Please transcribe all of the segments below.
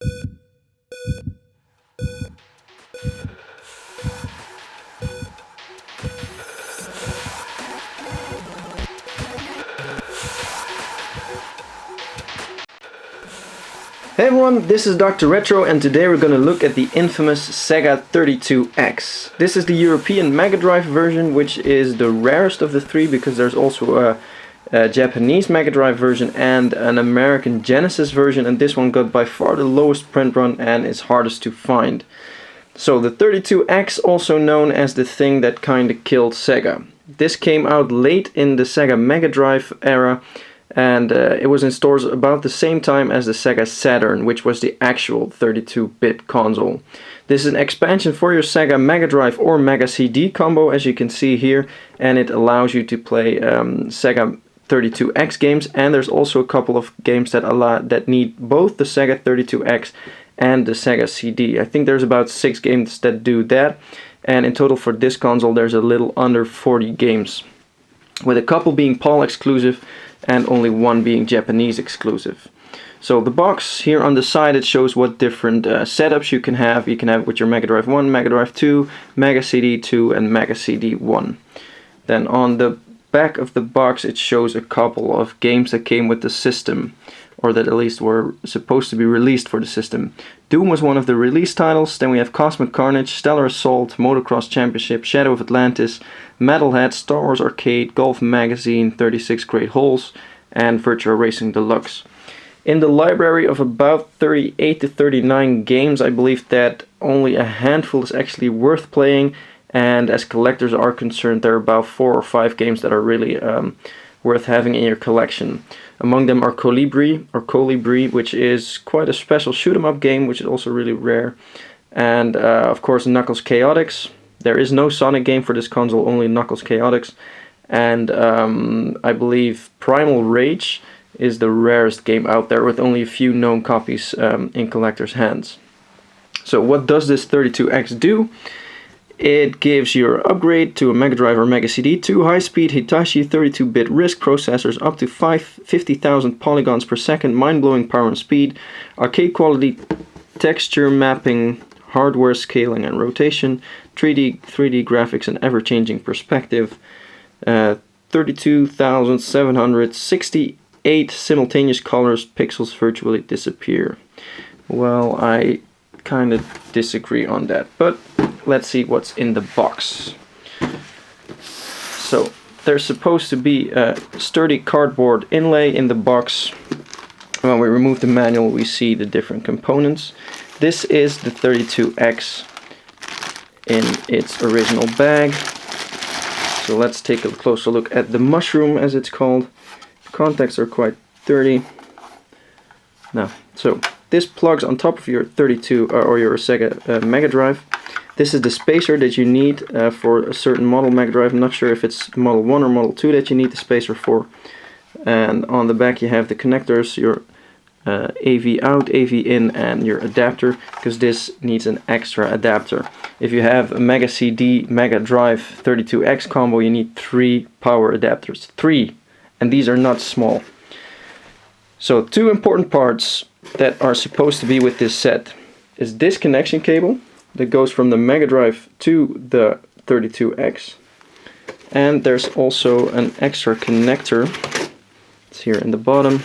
Hey everyone, this is Dr. Retro, and today we're going to look at the infamous Sega 32X. This is the European Mega Drive version, which is the rarest of the three because there's also a Japanese Mega Drive version and an American Genesis version, and this one got by far the lowest print run and is hardest to find. So the 32X, also known as the thing that kinda killed Sega. This came out late in the Sega Mega Drive era, and it was in stores about the same time as the Sega Saturn, which was the actual 32-bit console. This is an expansion for your Sega Mega Drive or Mega CD combo, as you can see here, and it allows you to play Sega 32X games, and there's also a couple of games that need both the Sega 32X and the Sega CD. I think there's about 6 games that do that, and in total for this console there's a little under 40 games, with a couple being PAL exclusive and only one being Japanese exclusive. So the box here on the side, it shows what different setups you can have. You can have it with your Mega Drive 1, Mega Drive 2, Mega CD 2 and Mega CD 1. Then on the back of the box it shows a couple of games that came with the system, or that at least were supposed to be released for the system. Doom was one of the release titles. Then we have Cosmic Carnage, Stellar Assault, Motocross Championship, Shadow of Atlantis, Metalhead, Star Wars Arcade, Golf Magazine, 36 Great Holes, and Virtua Racing Deluxe. In the library of about 38 to 39 games, I believe that only a handful is actually worth playing, and as collectors are concerned, there are about 4 or 5 games that are really worth having in your collection. Among them are Colibri, which is quite a special shoot 'em up game, which is also really rare. And of course Knuckles Chaotix. There is no Sonic game for this console, only Knuckles Chaotix. And I believe Primal Rage is the rarest game out there, with only a few known copies in collectors' hands. So what does this 32X do? It gives your upgrade to a Mega Drive or Mega CD, 2 high-speed Hitachi 32-bit RISC processors up to 50,000 polygons per second, mind-blowing power and speed, arcade quality texture mapping, hardware scaling and rotation, 3D graphics and ever-changing perspective, 32,768 simultaneous colors, pixels virtually disappear. Well, I kind of disagree on that, but let's see what's in the box. So there's supposed to be a sturdy cardboard inlay in the box. When we remove the manual, we see the different components. This is the 32X in its original bag. So let's take a closer look at the mushroom, as it's called. The contacts are quite dirty. Now, so this plugs on top of your 32 or your Sega Mega Drive. This is the spacer that you need for a certain model Mega Drive. I'm not sure if it's Model 1 or Model 2 that you need the spacer for. And on the back you have the connectors, your AV out, AV in, and your adapter, because this needs an extra adapter. If you have a Mega CD, Mega Drive 32X combo, you need 3 power adapters. 3! And these are not small. So 2 important parts that are supposed to be with this set is this connection cable that goes from the Mega Drive to the 32X, and there's also an extra connector, it's here in the bottom,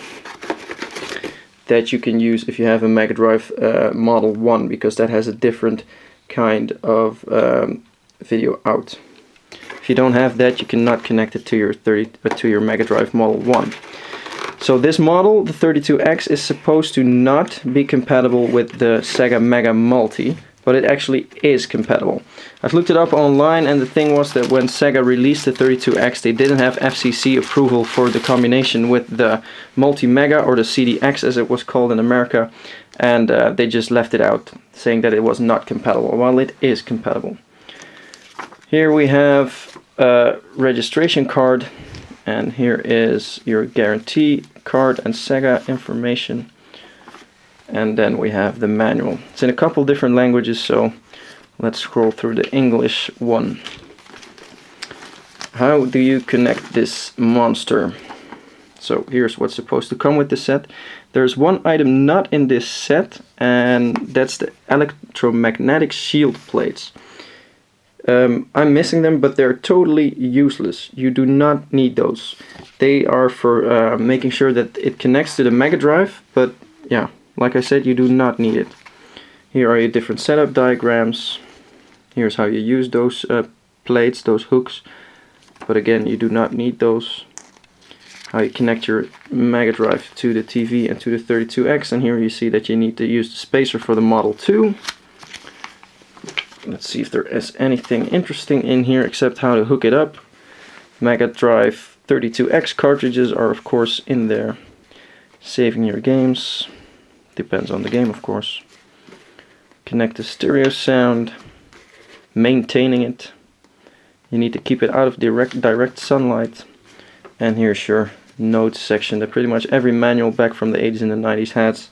that you can use if you have a Mega Drive Model 1, because that has a different kind of video out. If you don't have that, you cannot connect it to your Mega Drive Model 1. So this model, the 32X, is supposed to not be compatible with the Sega Mega Multi, but it actually is compatible. I've looked it up online, and the thing was that when Sega released the 32X, they didn't have FCC approval for the combination with the Multi-Mega, or the CDX as it was called in America, and they just left it out, saying that it was not compatible, while it is compatible. Here we have a registration card, and here is your guarantee card and Sega information. And then we have the manual. It's in a couple different languages, so let's scroll through the English one. How do you connect this monster? So here's what's supposed to come with the set. There's one item not in this set, and that's the electromagnetic shield plates. I'm missing them, but they're totally useless. You do not need those. They are for making sure that it connects to the Mega Drive, but yeah, like I said, you do not need it. Here are your different setup diagrams. Here's how you use those plates, those hooks. But again, you do not need those. How you connect your Mega Drive to the TV and to the 32X, and here you see that you need to use the spacer for the Model 2. Let's see if there is anything interesting in here except how to hook it up. Mega Drive 32X cartridges are of course in there. Saving your games. Depends on the game, of course. Connect the stereo sound. Maintaining it. You need to keep it out of direct sunlight. And here's your notes section that pretty much every manual back from the 80s and the 90s has,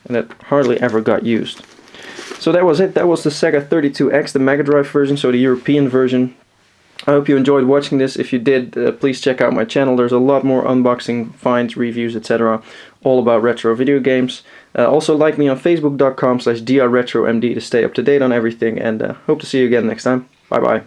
and that hardly ever got used. So that was it. That was the Sega 32X, the Mega Drive version, so the European version. I hope you enjoyed watching this. If you did, please check out my channel. There's a lot more unboxing, finds, reviews, etc. all about retro video games. Also like me on facebook.com/drretromd to stay up to date on everything, and hope to see you again next time. Bye bye.